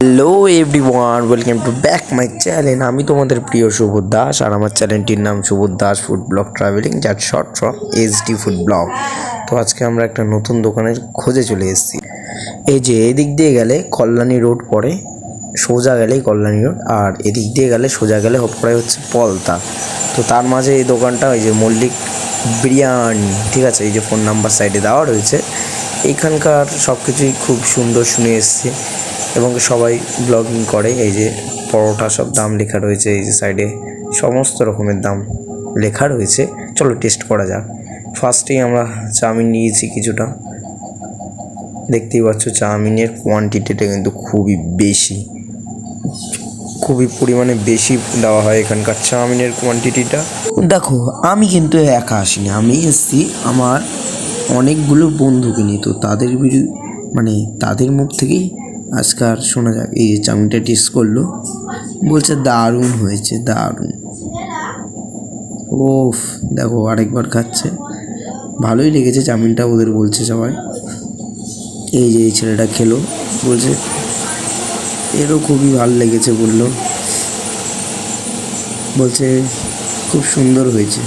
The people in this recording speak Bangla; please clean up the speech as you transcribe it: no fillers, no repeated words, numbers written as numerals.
Hello everyone, welcome to back my channel. আমি তোমাদের প্রিয় সুবোধ দাস, আর আমার চ্যানেলটির নাম Subodh Das food blog travelling, যার short form HD food blog. তো আজকে আমরা একটা নতুন দোকানের খোঁজে চলে এসেছি। এই যে এদিক দিয়ে গেলে কল্যাণী রোড পড়ে, সোজা গেলেই কল্যাণী রোড, আর এদিক দিয়ে গেলে সোজা গেলে পড়ে হচ্ছে পলতা। তো তার মাঝে এই দোকানটা, ওই যে মল্লিক বিরিয়ানি, ঠিক আছে, এই যে ফোন নাম্বার সাইডে দেওয়া রয়েছে। এইখানকার সব কিছুই খুব সুন্দর শুনে এসেছি এবং সবাই ব্লগিং করে। এই যে পরোটা সব দাম লেখা রয়েছে, এই যে সাইডে সমস্ত রকমের দাম লেখা রয়েছে। চলো টেস্ট করা যাক। ফার্স্টেই আমরা চাউমিন নিয়েছি কিছুটা। দেখতেই পাচ্ছ চাউমিনের কোয়ান্টিটিটা কিন্তু খুবই বেশি, খুবই পরিমাণে বেশি দেওয়া হয় এখানকার চাউমিনের কোয়ান্টিটিটা। দেখো, আমি কিন্তু একা আসিনি, আমি এসেছি আমার অনেকগুলো বন্ধুকে নিয়ে। তো তাদের তাদের মুখ থেকেই আজকাল শোনা যাক। এই যে চাউমিনটা টেস্ট করলো, বলছে দারুণ হয়েছে, দারুণ। ওফ, দেখো আরেকবার খাচ্ছে, ভালোই লেগেছে চাউমিনটা ওদের, বলছে সবাই। এই যে এই ছেলেটা খেলো, বলছে এরও খুবই ভালো লেগেছে, বলছে খুব সুন্দর হয়েছে।